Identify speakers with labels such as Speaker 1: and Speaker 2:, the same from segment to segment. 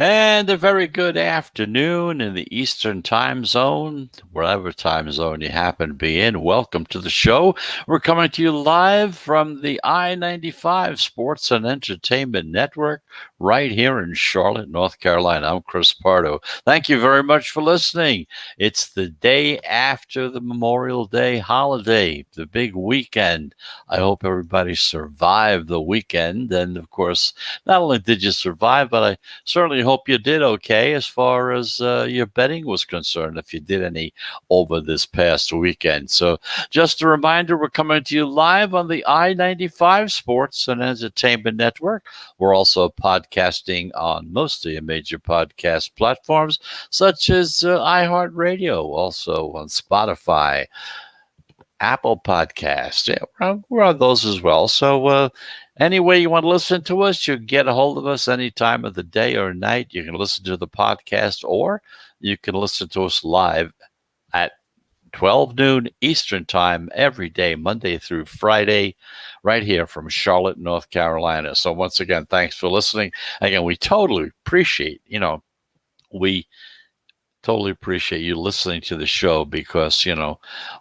Speaker 1: And a very good afternoon in the Eastern time zone, whatever time zone you happen to be in. Welcome to the show. We're coming to you live from the I-95 Sports and Entertainment Network right here in Charlotte, North Carolina. I'm Chris Pardo. Thank you very much for listening. It's the day after the Memorial Day holiday, the big weekend. I hope everybody survived the weekend. And of course, not only did you survive, but I certainly hope you did okay as far as your betting was concerned, if you did any over this past weekend. So, just a reminder, we're coming to you live on the I-95 Sports and Entertainment Network. We're also podcasting on most of your major podcast platforms, such as iHeartRadio, also on Spotify, Apple Podcasts. Yeah, we're on those as well. So, any way you want to listen to us, you can get a hold of us any time of the day or night. You can listen to the podcast, or you can listen to us live at 12 noon Eastern Time every day, Monday through Friday, right here from Charlotte, North Carolina. So, once again, thanks for listening. Again, we totally appreciate, we totally appreciate you listening to the show because,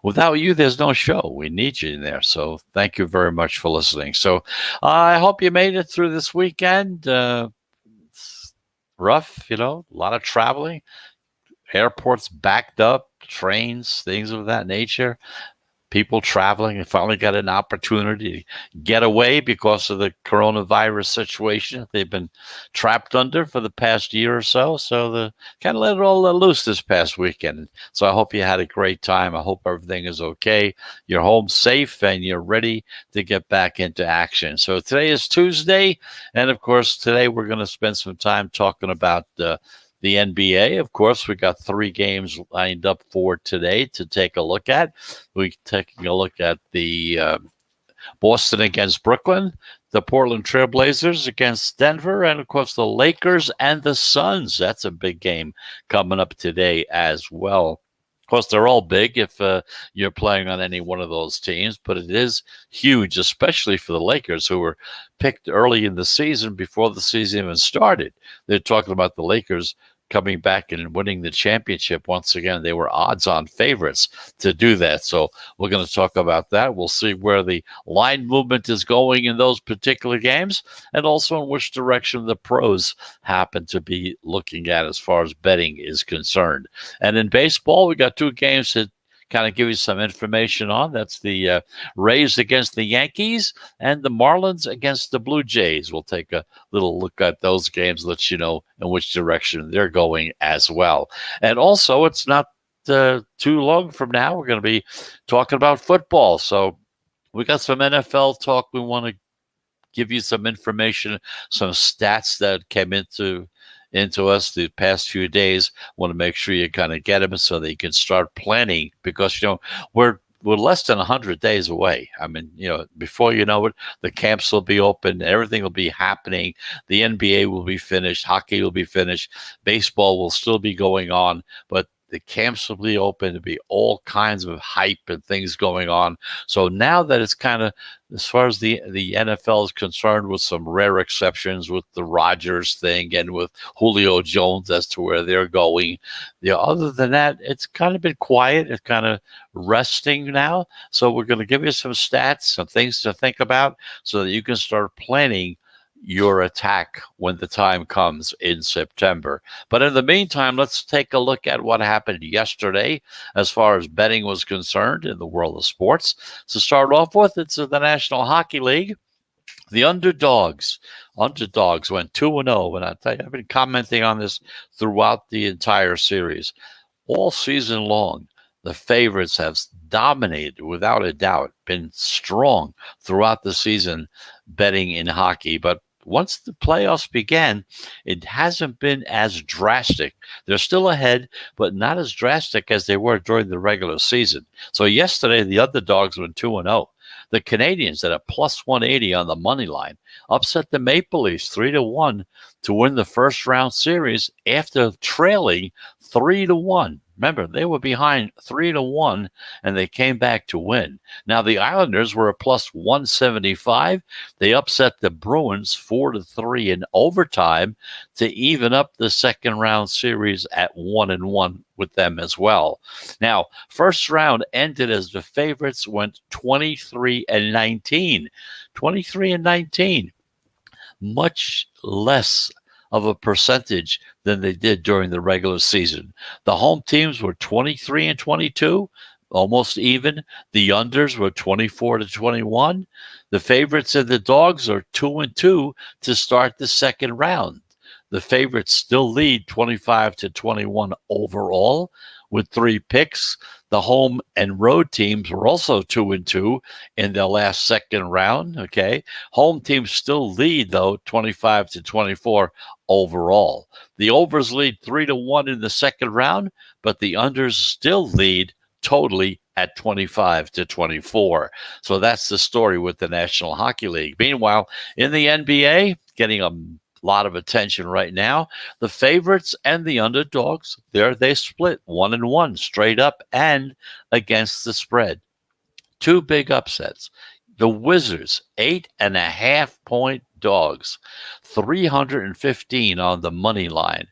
Speaker 1: without you, there's no show. We need you in there. So thank you very much for listening. So I hope you made it through this weekend. Rough, a lot of traveling, airports backed up, trains, things of that nature. People traveling and finally got an opportunity to get away because of the coronavirus situation they've been trapped under for the past year or so. So they kind of let it all loose this past weekend. So I hope you had a great time. I hope everything is okay. You're home safe and you're ready to get back into action. So today is Tuesday. And of course, today we're going to spend some time talking about the NBA. Of course, we got 3 games lined up for today to take a look at. We're taking a look at the Boston against Brooklyn, the Portland Trailblazers against Denver, and of course the Lakers and the Suns. That's a big game coming up today as well. Of course, they're all big if you're playing on any one of those teams, but it is huge, especially for the Lakers, who were picked early in the season before the season even started. They're talking about the Lakers coming back and winning the championship once again. They were odds-on favorites to do that. So we're going to talk about that. We'll see where the line movement is going in those particular games and also in which direction the pros happen to be looking at as far as betting is concerned. And in baseball, we got 2 games that kind of give you some information on. That's the Rays against the Yankees and the Marlins against the Blue Jays. We'll take a little look at those games, let you know in which direction they're going as well. And also, it's not too long from now, we're going to be talking about football. So we got some NFL talk. We want to give you some information, some stats that came into us the past few days. Want to make sure you kind of get them so that you can start planning because, we're less than 100 days away. I mean, before you know it, the camps will be open. Everything will be happening. The NBA will be finished. Hockey will be finished. Baseball will still be going on, but the camps will be open. There'll be all kinds of hype and things going on. So now that it's kind of, as far as the NFL is concerned, with some rare exceptions with the Rodgers thing and with Julio Jones as to where they're going, other than that, it's kind of been quiet. It's kind of resting now. So we're going to give you some stats, some things to think about so that you can start planning your attack when the time comes in September. But in the meantime, let's take a look at what happened yesterday as far as betting was concerned in the world of sports. To start off with, it's the National Hockey League. The underdogs went 2-0. And I tell you, I've been commenting on this throughout the entire series. All season long, the favorites have dominated, without a doubt, been strong throughout the season betting in hockey. But once the playoffs began, it hasn't been as drastic. They're still ahead, but not as drastic as they were during the regular season. So yesterday, the underdogs went 2-0. The Canadians at a plus 180 on the money line upset the Maple Leafs 3-1 to win the first round series after trailing 3-1. Remember, they were behind 3-1, and they came back to win. Now, the Islanders were a plus 175. They upset the Bruins 4-3 in overtime to even up the second round series at 1-1 with them as well. Now, first round ended as the favorites went 23-19. 23-19. Much less of a percentage than they did during the regular season. The home teams were 23-22, almost even. The unders were 24-21. The favorites and the dogs are 2-2 to start the second round. The favorites still lead 25-21 overall with 3 picks. The home and road teams were also 2-2 in their last second round. Okay. Home teams still lead, though, 25-24 overall. The overs lead 3-1 in the second round, but the unders still lead totally at 25-24. So that's the story with the National Hockey League. Meanwhile, in the NBA, getting a lot of attention right now, the favorites and the underdogs, they split 1-1 straight up and against the spread. 2 big upsets. The Wizards, 8.5-point dogs, 315 on the money line,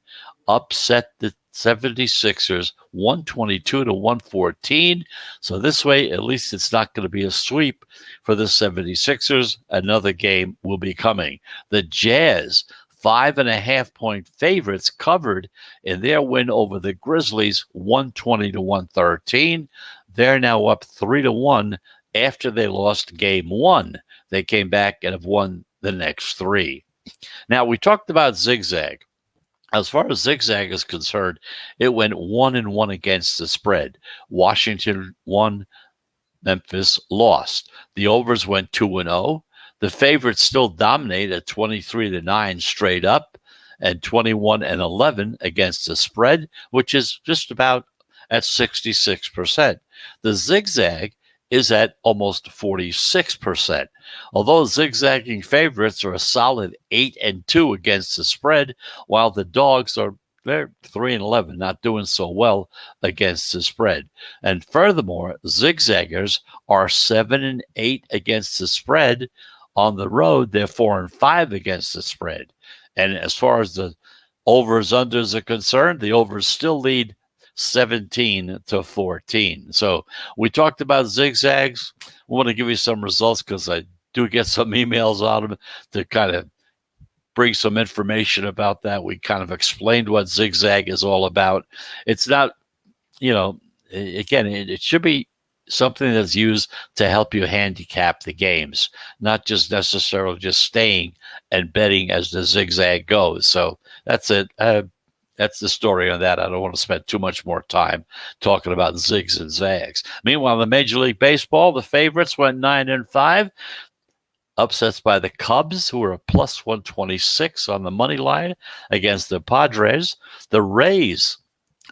Speaker 1: upset the 76ers 122-114. So this way, at least it's not going to be a sweep for the 76ers. Another game will be coming. The Jazz, 5.5-point favorites, covered in their win over the Grizzlies 120-113. They're now up 3-1 after they lost game 1. They came back and have won the next 3. Now, we talked about Zigzag. As far as Zigzag is concerned, it went 1-1 against the spread. Washington won, Memphis lost. The overs went 2-0. The favorites still dominate at 23-9 straight up and 21-11 against the spread, which is just about at 66%. The Zigzag is at almost 46%. Although zigzagging favorites are a solid 8-2 against the spread, while the dogs are they're 3-11, not doing so well against the spread. And furthermore, zigzaggers are 7-8 against the spread. On the road, they're 4-5 against the spread. And as far as the overs unders are concerned, the overs still lead 17-14. So we talked about zigzags. I want to give you some results because I do get some emails on them to kind of bring some information about that. We kind of explained what zigzag is all about. It's not, again, it should be something that's used to help you handicap the games, not just necessarily just staying and betting as the zigzag goes. So that's it. That's the story on that. I don't want to spend too much more time talking about zigs and zags. Meanwhile, in Major League Baseball, the favorites went 9-5. Upsets by the Cubs, who are a plus 126 on the money line against the Padres. The Rays,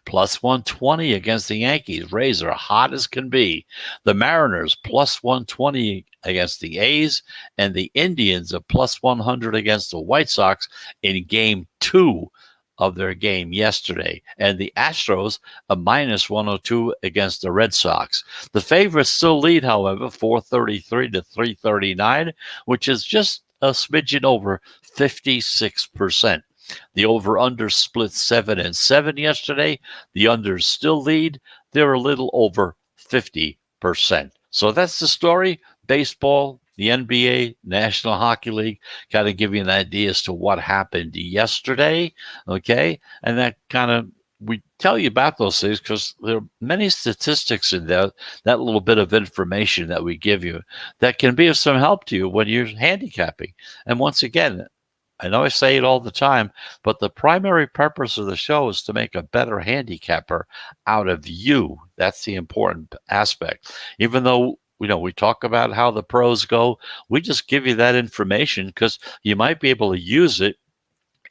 Speaker 1: plus 120 against the Yankees. Rays are hot as can be. The Mariners, plus 120 against the A's. And the Indians, a plus 100 against the White Sox in game 2 of their game yesterday. And the Astros, a minus 102 against the Red Sox. The favorites still lead, however, 433-339, which is just a smidgen over 56%. The over-under split 7-7 yesterday. The unders still lead. They're a little over 50%. So that's the story. Baseball, the NBA, National Hockey League, kind of give you an idea as to what happened yesterday, okay? And that kind of, we tell you about those things because there are many statistics in there, that little bit of information that we give you that can be of some help to you when you're handicapping. And once again, I know I say it all the time, but the primary purpose of the show is to make a better handicapper out of you. That's the important aspect. Even though we talk about how the pros go, we just give you that information because you might be able to use it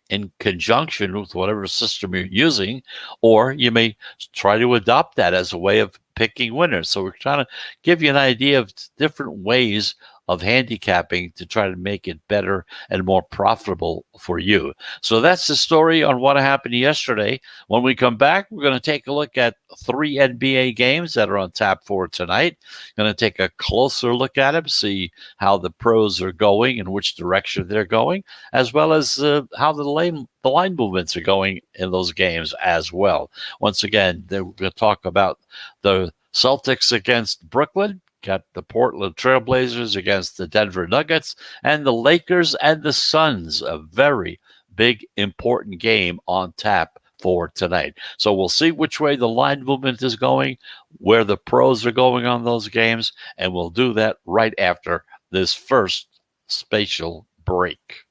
Speaker 1: in conjunction with whatever system you're using, or you may try to adopt that as a way of picking winners. So we're trying to give you an idea of different ways of handicapping to try to make it better and more profitable for you. So that's the story on what happened yesterday. When we come back, we're going to take a look at 3 NBA games that are on tap for tonight. Going to take a closer look at them, see how the pros are going and which direction they're going, as well as how the line movements are going in those games as well. Once again, we're going to talk about the Celtics against Brooklyn, got the Portland Trailblazers against the Denver Nuggets, and the Lakers and the Suns, a very big, important game on tap for tonight. So we'll see which way the line movement is going, where the pros are going on those games, and we'll do that right after this first spatial break.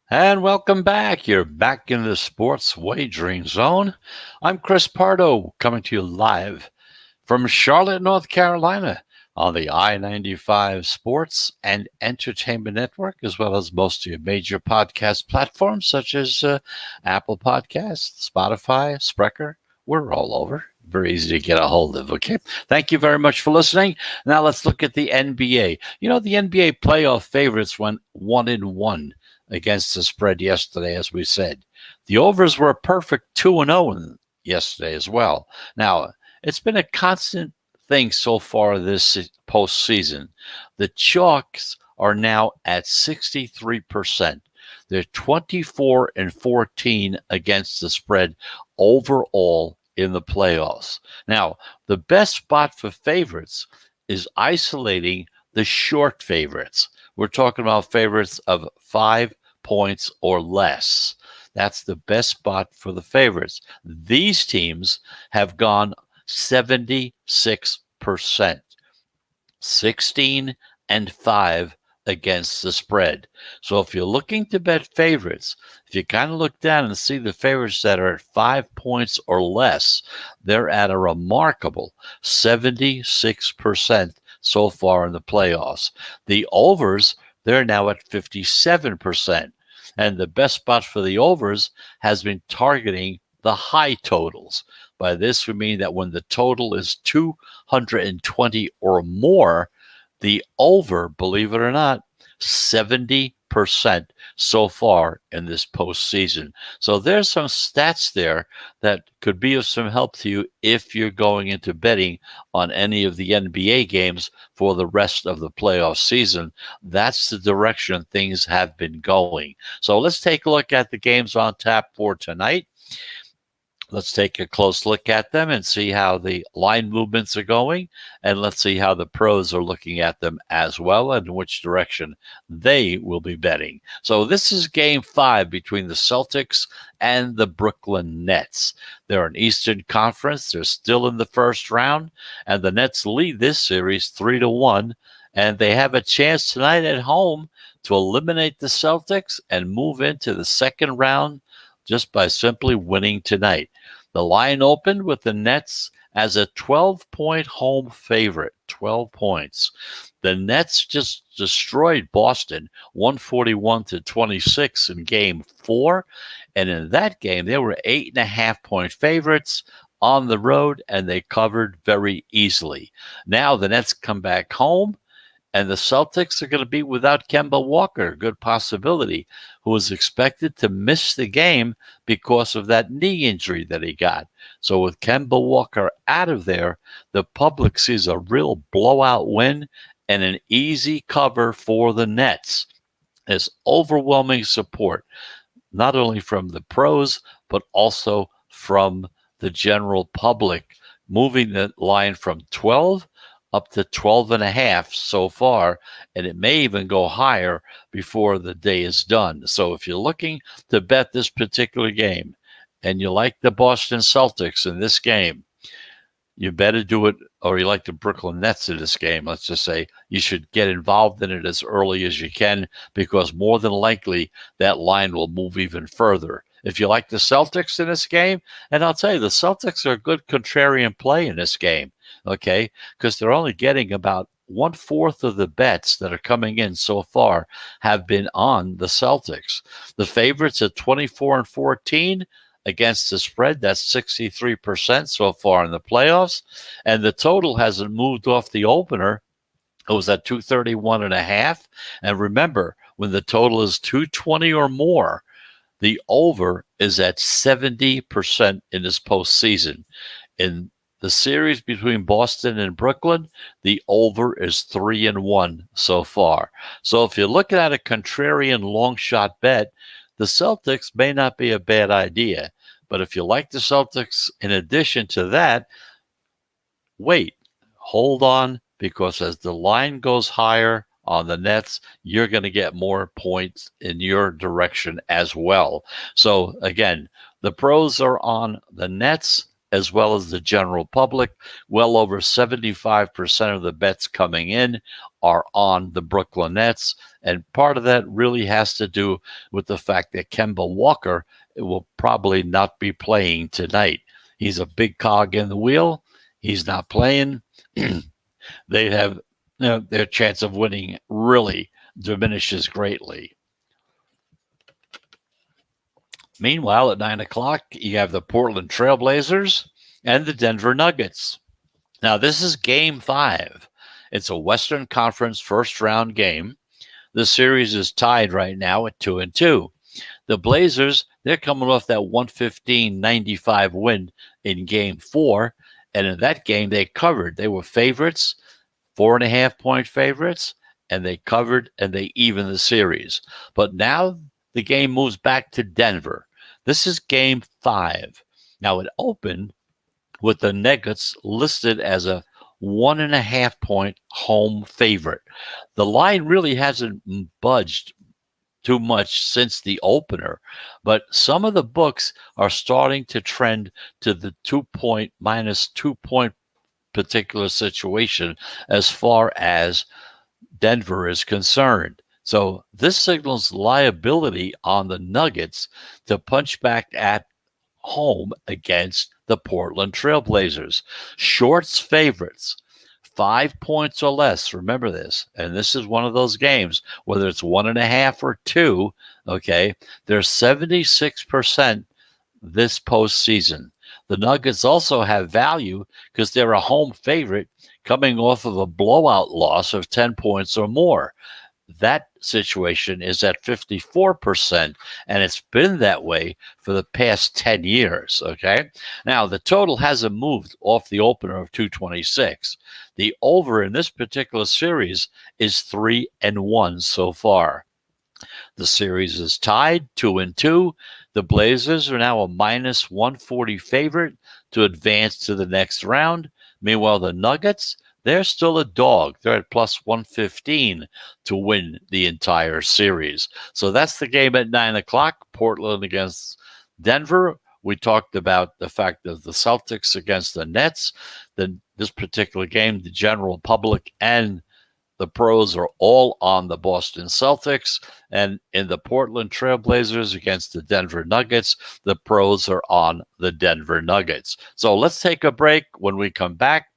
Speaker 1: And welcome back. You're back in the sports wagering zone. I'm Chris Pardo, coming to you live from Charlotte, North Carolina, on the I-95 Sports and Entertainment Network, as well as most of your major podcast platforms such as Apple Podcasts, Spotify, Spreaker. We're all over. Very easy to get a hold of, okay? Thank you very much for listening. Now let's look at the NBA. You know, the NBA playoff favorites went 1-1 against the spread yesterday, as we said. The overs were a perfect 2-0 yesterday as well. Now, it's been a constant thing so far this postseason. The chalks are now at 63%. They're 24-14 against the spread overall in the playoffs. Now, the best spot for favorites is isolating the short favorites. We're talking about favorites of 5 points or less. That's the best spot for the favorites. These teams have gone 76%, 16-5 against the spread. So if you're looking to bet favorites, if you kind of look down and see the favorites that are at 5 points or less, they're at a remarkable 76% so far in the playoffs. The overs, they're now at 57%. And the best spot for the overs has been targeting the high totals. By this, we mean that when the total is 220 or more, the over, believe it or not, 70% so far in this postseason. So there's some stats there that could be of some help to you if you're going into betting on any of the NBA games for the rest of the playoff season. That's the direction things have been going. So let's take a look at the games on tap for tonight. Let's take a close look at them and see how the line movements are going. And let's see how the pros are looking at them as well and which direction they will be betting. So this is game 5 between the Celtics and the Brooklyn Nets. They're an Eastern Conference. They're still in the first round. And the Nets lead this series 3-1. And they have a chance tonight at home to eliminate the Celtics and move into the second round just by simply winning tonight. The line opened with the Nets as a 12-point home favorite, 12 points. The Nets just destroyed Boston 141-26 in game 4. And in that game, they were 8.5-point favorites on the road, and they covered very easily. Now the Nets come back home And the Celtics are going to be without Kemba Walker, a good possibility, who is expected to miss the game because of that knee injury that he got. So with Kemba Walker out of there, the public sees a real blowout win and an easy cover for the Nets. There's overwhelming support, not only from the pros, but also from the general public, moving the line from 12 up to 12 and a half so far, and it may even go higher before the day is done. So if you're looking to bet this particular game and you like the Boston Celtics in this game, you better do it, or you like the Brooklyn Nets in this game, let's just say, you should get involved in it as early as you can, because more than likely that line will move even further. If you like the Celtics in this game, and I'll tell you, the Celtics are a good contrarian play in this game, okay, because they're only getting about 1/4 of the bets that are coming in so far have been on the Celtics. The favorites at 24-14 against the spread. That's 63% so far in the playoffs. And the total hasn't moved off the opener. It was at 231.5. And remember, when the total is 220 or more, the over is at 70% in this postseason. In the series between Boston and Brooklyn, the over is 3-1 so far. So if you're looking at a contrarian long shot bet, the Celtics may not be a bad idea. But if you like the Celtics, in addition to that, wait, hold on, because as the line goes higher on the Nets, you're going to get more points in your direction as well. So again, the pros are on the Nets as well as the general public. Well over 75% of the bets coming in are on the Brooklyn Nets. And part of that really has to do with the fact that Kemba Walker will probably not be playing tonight. He's a big cog in the wheel. He's not playing. They have, their chance of winning really diminishes greatly. Meanwhile, at 9 o'clock, you have the Portland Trailblazers and the Denver Nuggets. Now, this is Game 5. It's a Western Conference first-round game. The series is tied right now at 2-2. The Blazers, they're coming off that 115-95 win in Game 4, and in that game, they covered. They were favorites, 4.5-point favorites, and they covered, and they evened the series. But now the game moves back to Denver. This is Game 5. Now, it opened with the Nuggets listed as a 1.5-point home favorite. The line really hasn't budged too much since the opener, but some of the books are starting to trend to the minus 2-point particular situation as far as Denver is concerned. So this signals liability on the Nuggets to punch back at home against the Portland Trailblazers. Shorts favorites, 5 points or less. Remember this. And this is one of those games, whether it's 1.5 or 2, okay, they're 76% this postseason. The Nuggets also have value because they're a home favorite coming off of a blowout loss of 10 points or more. That situation is at 54%, and it's been that way for the past 10 years, okay? Now, the total hasn't moved off the opener of 226. The over in this particular series is 3-1 so far. The series is tied 2-2. The Blazers are now a minus 140 favorite to advance to the next round. Meanwhile, the Nuggets, they're still a dog. They're at plus 115 to win the entire series. So that's the game at 9 o'clock, Portland against Denver. We talked about the fact of the Celtics against the Nets. This particular game, the general public and the pros are all on the Boston Celtics. And in the Portland Trailblazers against the Denver Nuggets, the pros are on the Denver Nuggets. So let's take a break. When we come back,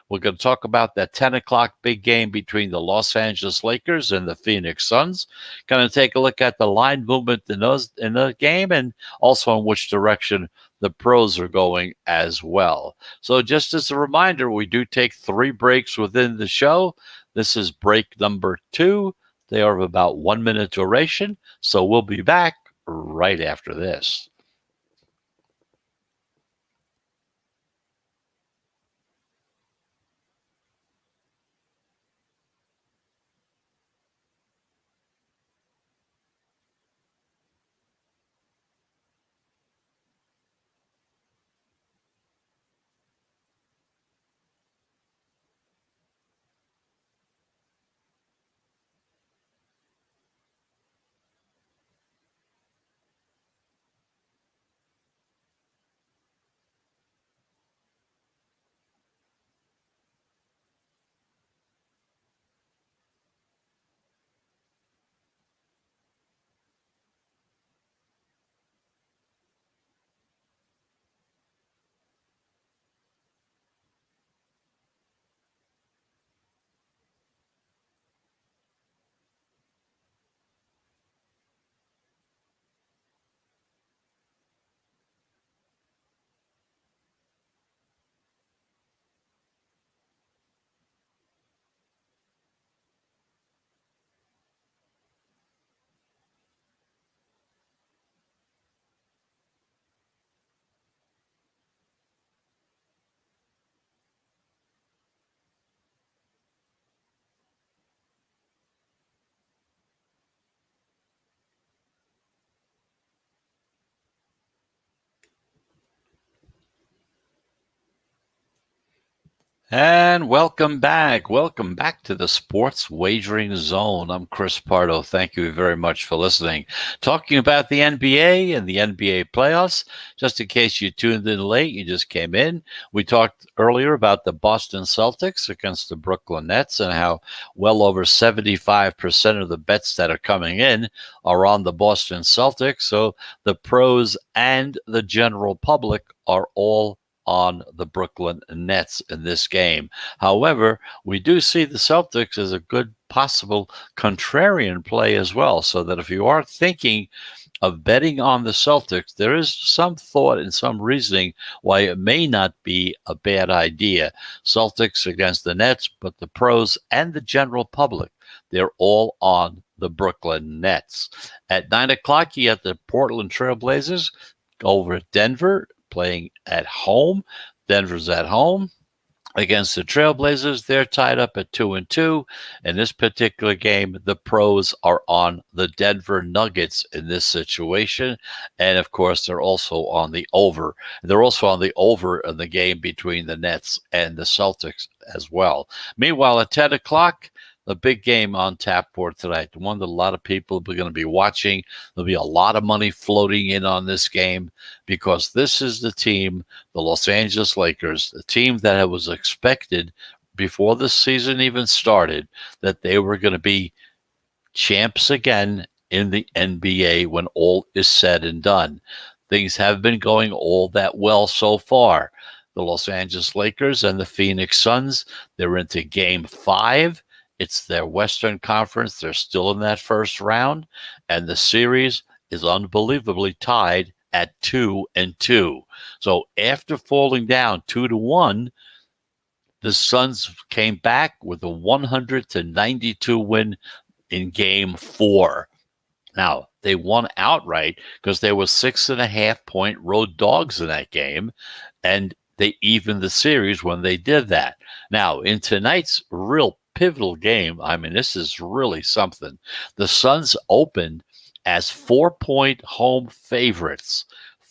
Speaker 1: we're going to talk about that 10 o'clock big game between the Los Angeles Lakers and the Phoenix Suns. Going to take a look at the line movement in the game, and also in which direction the pros are going as well. So just as a reminder, we do take 3 breaks within the show. This is break number 2. They are of about 1 minute duration, so we'll be back right after this. And welcome back. Welcome back to the Sports Wagering Zone. I'm Chris Pardo. Thank you very much for listening. Talking about the NBA and the NBA playoffs. Just in case you tuned in late, you just came in. We talked earlier about the Boston Celtics against the Brooklyn Nets and how well over 75% of the bets that are coming in are on the Boston Celtics. So the pros and the general public are all on the Brooklyn Nets in this game. However, we do see the Celtics as a good possible contrarian play as well, so that if you are thinking of betting on the Celtics, there is some thought and some reasoning why it may not be a bad idea. Celtics against the Nets, but the pros and the general public, they're all on the Brooklyn Nets. At 9 o'clock, you have the Portland Trailblazers over at Denver, playing at home. Denver's at home against the Trailblazers. They're tied up at 2-2. In this particular game, the pros are on the Denver Nuggets in this situation. And of course, they're also on the over. They're also on the over in the game between the Nets and the Celtics as well. Meanwhile, at 10 o'clock, the big game on tap for tonight, the one that a lot of people are going to be watching. There'll be a lot of money floating in on this game because this is the team, the Los Angeles Lakers, the team that was expected before the season even started that they were going to be champs again in the NBA when all is said and done. Things have been going all that well so far. The Los Angeles Lakers and the Phoenix Suns, they're into Game 5. It's their Western Conference. They're still in that first round, and the series is unbelievably tied at 2-2. So after falling down 2-1, the Suns came back with a 100-92 win in Game 4. Now, they won outright because they were 6.5-point road dogs in that game, and they evened the series when they did that. Now, in tonight's real pivotal game, I mean, this is really something. The Suns opened as 4-point home favorites.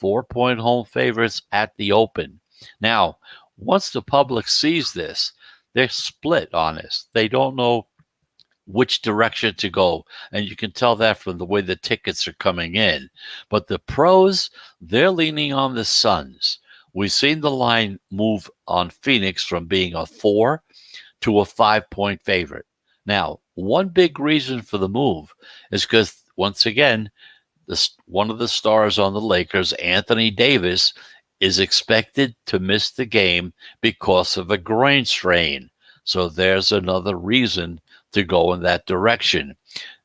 Speaker 1: 4-point home favorites at the open. Now, once the public sees this, they're split on this. They don't know which direction to go. And you can tell that from the way the tickets are coming in. But the pros, they're leaning on the Suns. We've seen the line move on Phoenix from being a 4 to a 5-point favorite. Now, one big reason for the move is because, once again, one of the stars on the Lakers, Anthony Davis, is expected to miss the game because of a groin strain. So there's another reason to go in that direction.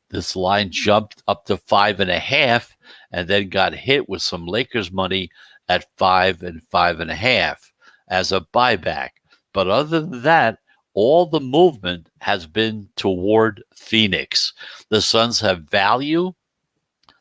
Speaker 1: This line jumped up to 5.5 and then got hit with some Lakers money at 5 and 5.5 as a buyback. But other than that, all the movement has been toward Phoenix. The Suns have value.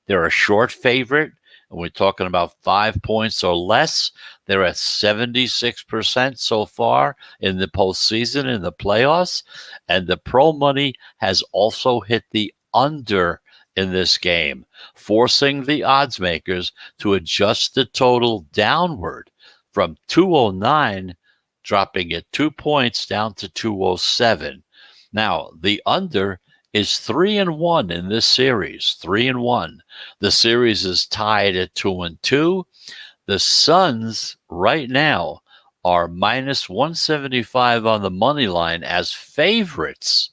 Speaker 1: They're a short favorite, and we're talking about 5 points or less. They're at 76% so far in the postseason, in the playoffs. And the pro money has also hit the under in this game, forcing the odds makers to adjust the total downward from 209, dropping it 2 points down to 207. Now, the under is 3-1 in this series. 3-1. The series is tied at 2-2. The Suns right now are minus 175 on the money line as favorites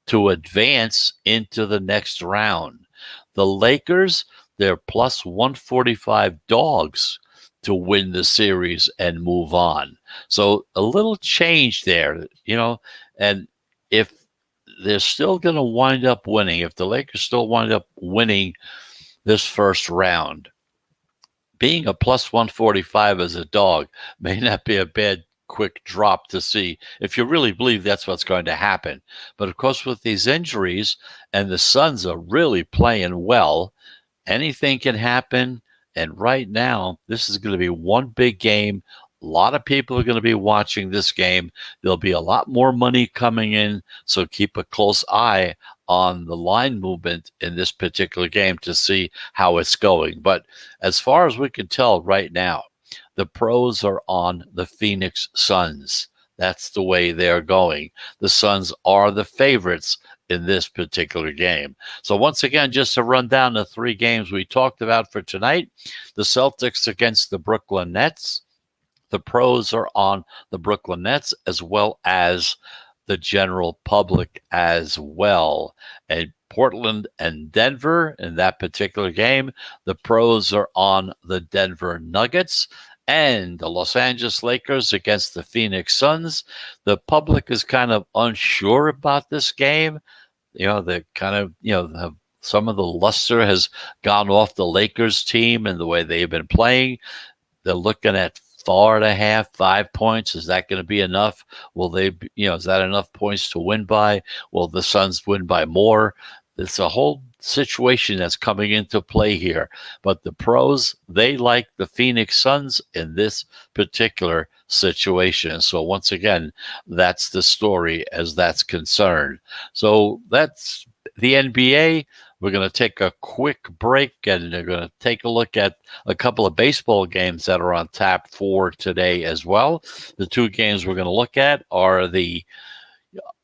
Speaker 1: to advance into the next round. The Lakers, they're plus 145 dogs to win the series and move on. So a little change there, and if they're still going to wind up winning, if the Lakers still wind up winning this first round, being a plus 145 as a dog may not be a bad quick drop to see if you really believe that's what's going to happen. But of course, with these injuries, and the Suns are really playing well, anything can happen. And right now, this is going to be one big game. A lot of people are going to be watching this game. There'll be a lot more money coming in, so keep a close eye on the line movement in this particular game to see how it's going. But as far as we can tell right now, the pros are on the Phoenix Suns. That's the way they're going. The Suns are the favorites in this particular game. So once again, just to run down the 3 games we talked about for tonight, the Celtics against the Brooklyn Nets. The pros are on the Brooklyn Nets as well as the general public as well. And Portland and Denver in that particular game, the pros are on the Denver Nuggets. And the Los Angeles Lakers against the Phoenix Suns. The public is kind of unsure about this game. They're kind of, some of the luster has gone off the Lakers team and the way they've been playing. They're looking at 4.5, 5 points. Is that going to be enough? Will they, is that enough points to win by? Will the Suns win by more? It's a whole situation that's coming into play here. But the pros, they like the Phoenix Suns in this particular situation. So once again, that's the story as that's concerned. So that's the NBA. We're going to take a quick break, and we're going to take a look at a couple of baseball games that are on tap for today as well. The 2 games we're going to look at are the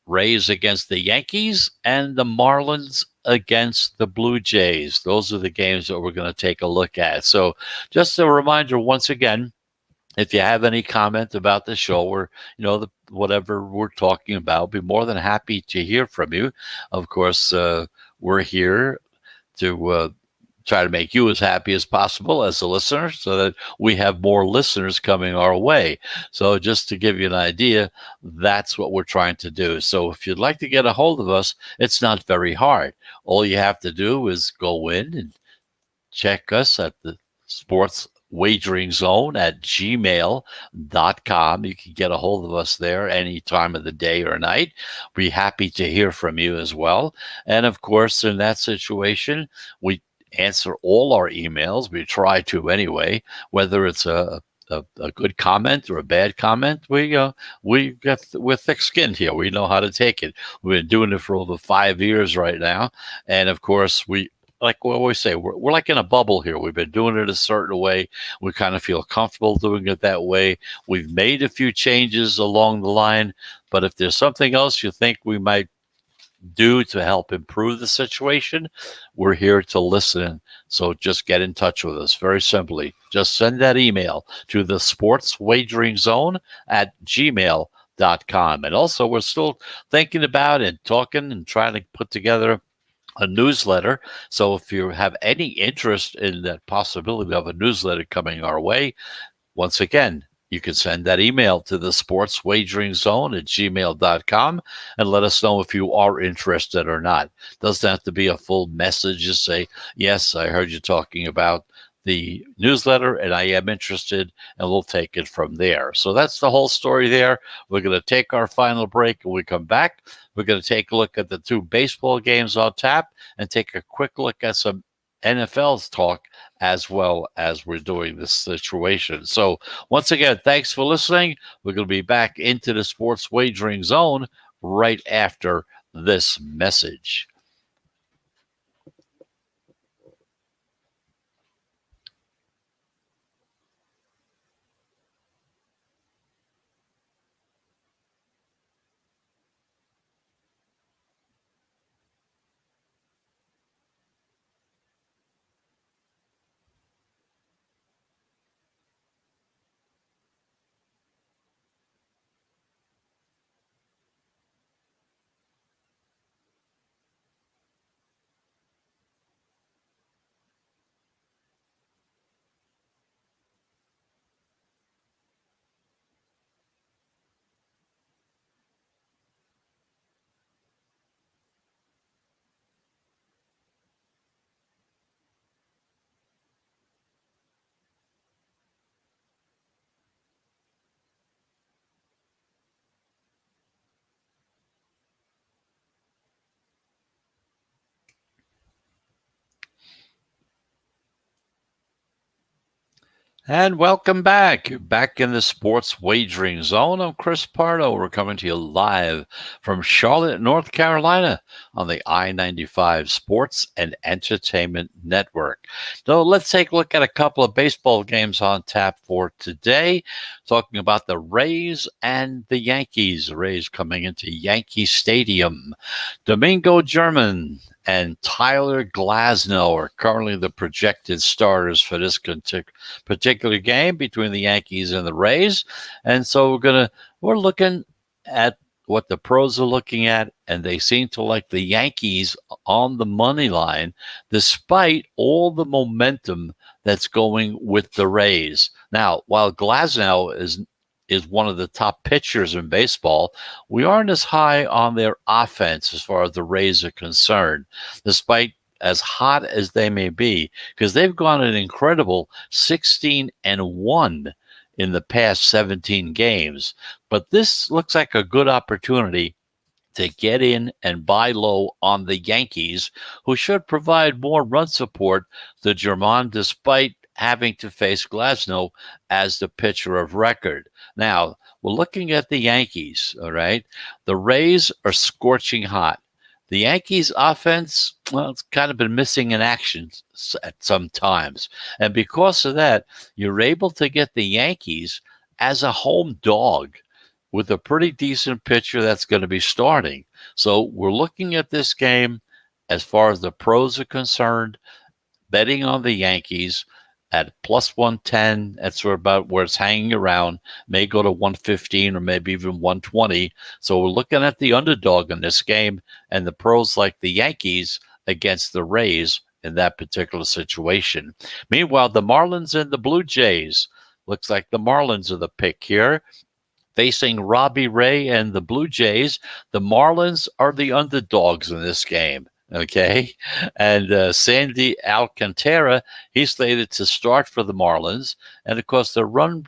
Speaker 1: Rays against the Yankees and the Marlins against the Blue Jays. Those are the games that we're going to take a look at. So just a reminder once again, if you have any comment about the show or, whatever we're talking about, be more than happy to hear from you. Of course, we're here to try to make you as happy as possible as a listener so that we have more listeners coming our way. So just to give you an idea, that's what we're trying to do. So if you'd like to get a hold of us, it's not very hard. All you have to do is go in and check us at the Sports Wagering Zone at gmail.com. You can get a hold of us there any time of the day or night. We're happy to hear from you as well. And of course, in that situation, we answer all our emails. We try to anyway, whether it's a good comment or a bad comment. We're thick-skinned here. We know how to take it. We've been doing it for over 5 years right now. And of course, like we always say, we're like in a bubble here. We've been doing it a certain way. We kind of feel comfortable doing it that way. We've made a few changes along the line, but if there's something else you think we might do to help improve the situation, we're here to listen. So just get in touch with us very simply. Just send that email to the Sports Wagering Zone at gmail.com. And also, we're still thinking about and talking and trying to put together a newsletter. So if you have any interest in that possibility of a newsletter coming our way, once again, you can send that email to the Sports Wagering Zone at gmail.com and let us know if you are interested or not. Doesn't have to be a full message. Just say, yes, I heard you talking about the newsletter, and I am interested, and we'll take it from there. So that's the whole story there. We're going to take our final break, and when we come back, we're going to take a look at the two baseball games on tap and take a quick look at some NFL's talk as well as we're doing this situation. So once again, thanks for listening. We're going to be back into the sports wagering zone right after this message. And welcome back. You're back in the sports wagering zone. I'm Chris Pardo. We're coming to you live from Charlotte, North Carolina on the I-95 Sports and Entertainment Network. So let's take a look at a couple of baseball games on tap for today. Talking about the Rays and the Yankees. The Rays coming into Yankee Stadium. Domingo German and Tyler Glasnow are currently the projected starters for this particular game between the Yankees and the Rays. And so we're looking at what the pros are looking at, and they seem to like the Yankees on the money line, despite all the momentum that's going with the Rays. Now, while Glasnow is one of the top pitchers in baseball, we aren't as high on their offense as far as the Rays are concerned, despite as hot as they may be, because they've gone an incredible 16-1 in the past 17 games. But this looks like a good opportunity to get in and buy low on the Yankees, who should provide more run support to German despite having to face Glasnow as the pitcher of record. Now, we're looking at the Yankees, all right? The Rays are scorching hot. The Yankees offense, well, it's kind of been missing in action at some times. And because of that, you're able to get the Yankees as a home dog with a pretty decent pitcher that's going to be starting. So we're looking at this game as far as the pros are concerned, betting on the Yankees at plus 110. That's sort of about where it's hanging around. May go to 115 or maybe even 120. So we're looking at the underdog in this game, and the pros like the Yankees against the Rays in that particular situation. Meanwhile, the Marlins and the Blue Jays. Looks like the Marlins are the pick here. Facing Robbie Ray and the Blue Jays, the Marlins are the underdogs in this game. Okay. And Sandy Alcantara, he's slated to start for the Marlins. And of course, the run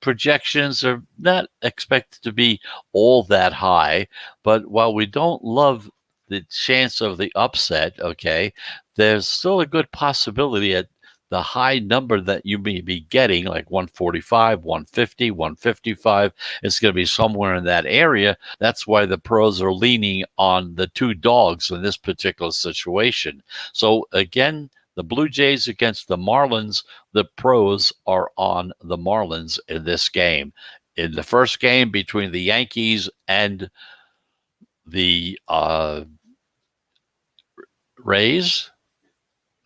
Speaker 1: projections are not expected to be all that high. But while we don't love the chance of the upset, okay, there's still a good possibility at the high number that you may be getting, like 145, 150, 155, it's going to be somewhere in that area. That's why the pros are leaning on the two dogs in this particular situation. So again, the Blue Jays against the Marlins, the pros are on the Marlins in this game. In the first game between the Yankees and the Rays,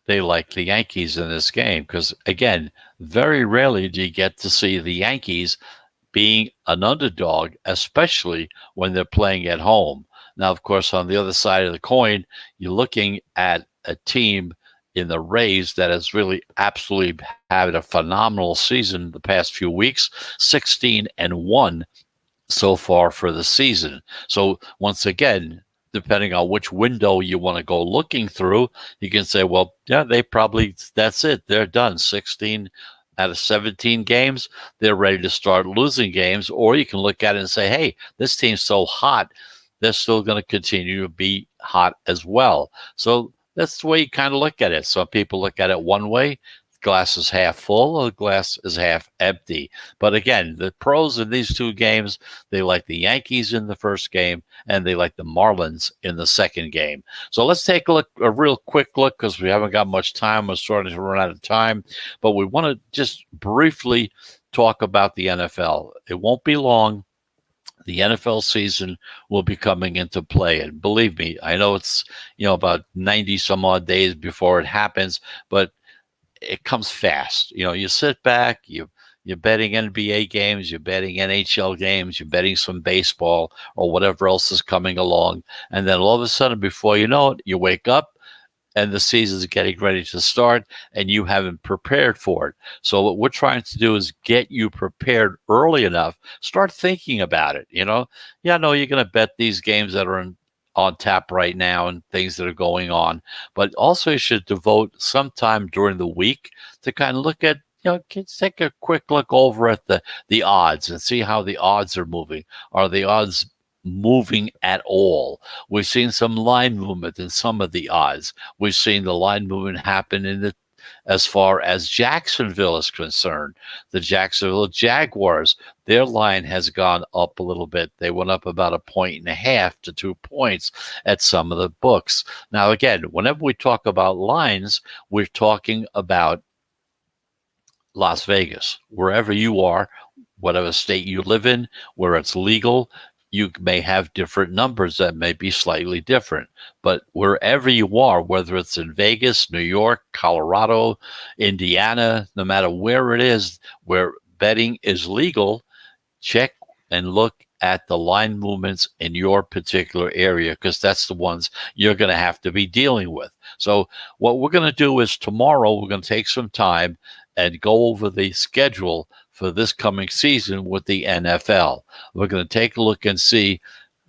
Speaker 1: they like the Yankees in this game because, again, very rarely do you get to see the Yankees being an underdog, especially when they're playing at home. Now, of course, on the other side of the coin, you're looking at a team in the Rays that has really absolutely had a phenomenal season the past few weeks, 16-1 so far for the season. So once again, depending on which window you want to go looking through, you can say, well, yeah, that's it. They're done. 16 out of 17 games, they're ready to start losing games. Or you can look at it and say, hey, this team's so hot, they're still going to continue to be hot as well. So that's the way you kind of look at it. Some people look at it one way. Glass is half full or the glass is half empty. But again, the pros in these two games, they like the Yankees in the first game and they like the Marlins in the second game. So let's take a real quick look, because we haven't got much time. We're starting to run out of time, but we want to just briefly talk about the NFL. It won't be long. The NFL season will be coming into play. And believe me, I know it's, about 90 some odd days before it happens, but it comes fast. You sit back, you're betting NBA games, you're betting NHL games, you're betting some baseball or whatever else is coming along. And then all of a sudden, before you know it, you wake up and the season's getting ready to start and you haven't prepared for it. So what we're trying to do is get you prepared early enough. Start thinking about it. I know you're going to bet these games that are on tap right now and things that are going on, but also you should devote some time during the week to kind of look at, take a quick look over at the odds and see how the odds are moving. Are the odds moving at all? We've seen some line movement in some of the odds. We've seen the line movement happen as far as Jacksonville is concerned. The Jacksonville Jaguars, their line has gone up a little bit. They went up about 1.5 to 2 points at some of the books. Now, again, whenever we talk about lines, we're talking about Las Vegas. Wherever you are, whatever state you live in, where it's legal, you may have different numbers that may be slightly different. But wherever you are, whether it's in Vegas, New York, Colorado, Indiana, no matter where it is where betting is legal, check and look at the line movements in your particular area, because that's the ones you're going to have to be dealing with. So what we're going to do is tomorrow we're going to take some time and go over the schedule for this coming season with the NFL. We're going to take a look and see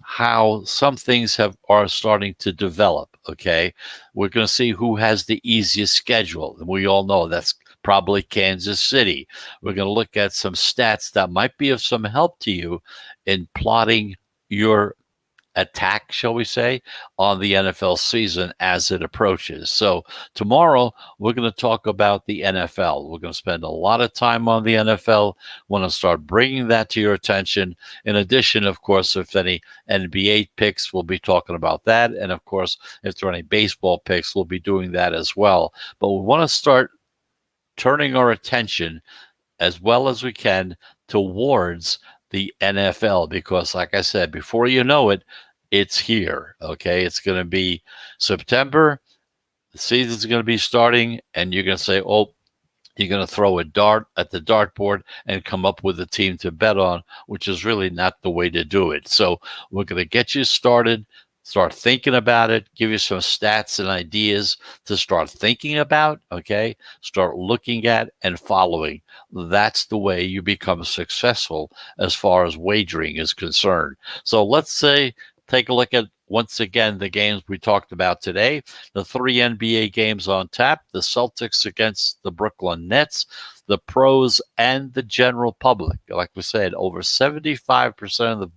Speaker 1: how some things are starting to develop, okay? We're going to see who has the easiest schedule. And we all know that's probably Kansas City. We're going to look at some stats that might be of some help to you in plotting your attack, shall we say, on the NFL season as it approaches. So tomorrow we're going to talk about the NFL. We're going to spend a lot of time on the NFL. Want to start bringing that to your attention. In addition, of course, if any NBA picks, we'll be talking about that. And of course, if there are any baseball picks, we'll be doing that as well. But we want to start turning our attention as well as we can towards the NFL, because like I said, before you know it, it's here. Okay. It's going to be September. The season's going to be starting and you're going to say, oh, you're going to throw a dart at the dartboard and come up with a team to bet on, which is really not the way to do it. So we're going to get you started. Start thinking about it, give you some stats and ideas to start thinking about, okay? Start looking at and following. That's the way you become successful as far as wagering is concerned. So let's say, take a look at, once again, the games we talked about today. The 3 NBA games on tap, the Celtics against the Brooklyn Nets, the pros and the general public. Like we said, over 75%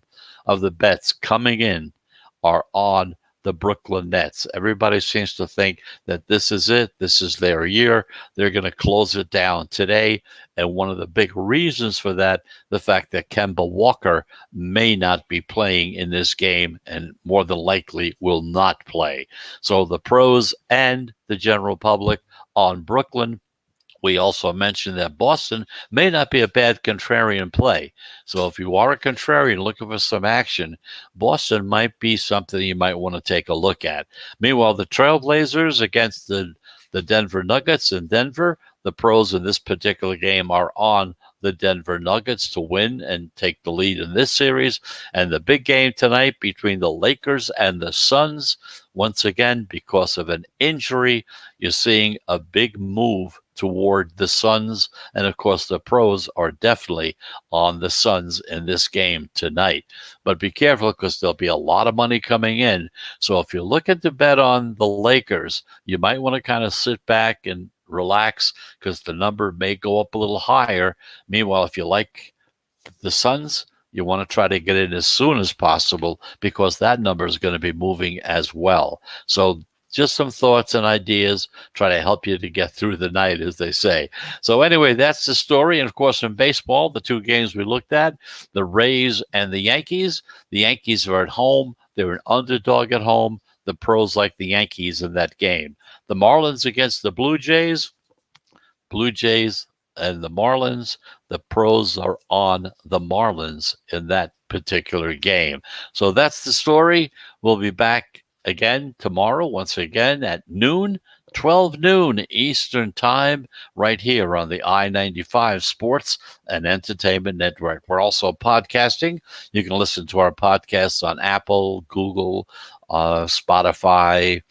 Speaker 1: of the bets coming in are on the Brooklyn Nets. Everybody seems to think that this is it. This is their year. They're going to close it down today. And one of the big reasons for that, the fact that Kemba Walker may not be playing in this game and more than likely will not play. So the pros and the general public on Brooklyn. We also mentioned that Boston may not be a bad contrarian play. So if you are a contrarian looking for some action, Boston might be something you might want to take a look at. Meanwhile, the Trailblazers against the Denver Nuggets in Denver, the pros in this particular game are on the Denver Nuggets to win and take the lead in this series. And the big game tonight between the Lakers and the Suns, once again, because of an injury, you're seeing a big move toward the Suns. And of course, the pros are definitely on the Suns in this game tonight. But be careful because there'll be a lot of money coming in. So if you're looking to bet on the Lakers, you might want to kind of sit back and relax because the number may go up a little higher. Meanwhile, if you like the Suns, you want to try to get in as soon as possible because that number is going to be moving as well. So just some thoughts and ideas, try to help you to get through the night, as they say. So anyway, that's the story. And of course, in baseball, the two games we looked at, the Rays and the Yankees. The Yankees are at home. They're an underdog at home. The pros like the Yankees in that game. The Marlins against the Blue Jays. Blue Jays and the Marlins. The pros are on the Marlins in that particular game. So that's the story. We'll be back again tomorrow, once again at noon, 12 noon Eastern Time, right here on the I-95 Sports and Entertainment Network. We're also podcasting. You can listen to our podcasts on Apple, Google, Spotify,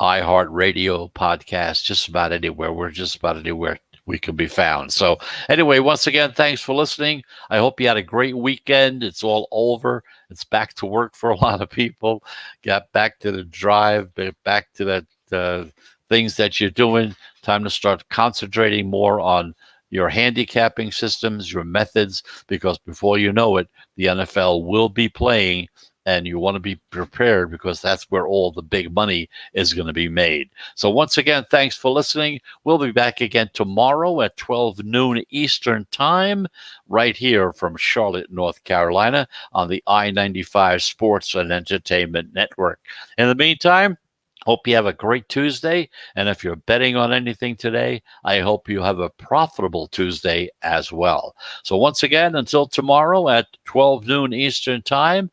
Speaker 1: iHeartRadio, podcast, just about anywhere. We're just about anywhere we can be found. So anyway, once again, thanks for listening. I hope you had a great weekend. It's all over. It's back to work for a lot of people. Got back to the drive, back to that things that you're doing. Time to start concentrating more on your handicapping systems, your methods, because before you know it, the NFL will be playing. And you want to be prepared because that's where all the big money is going to be made. So once again, thanks for listening. We'll be back again tomorrow at 12 noon Eastern Time, right here from Charlotte, North Carolina, on the I-95 Sports and Entertainment Network. In the meantime, hope you have a great Tuesday. And if you're betting on anything today, I hope you have a profitable Tuesday as well. So once again, until tomorrow at 12 noon Eastern Time,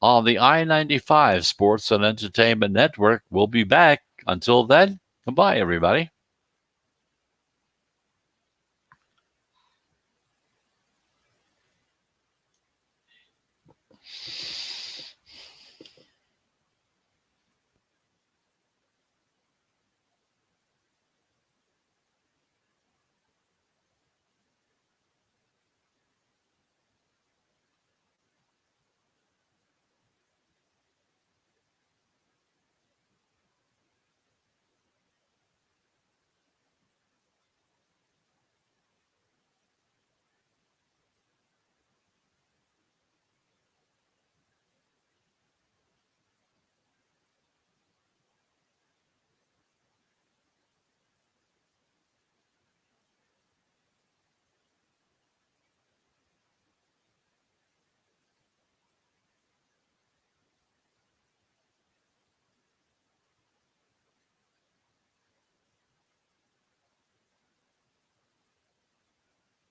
Speaker 1: on the I-95 Sports and Entertainment Network. We'll be back. Until then, goodbye, everybody.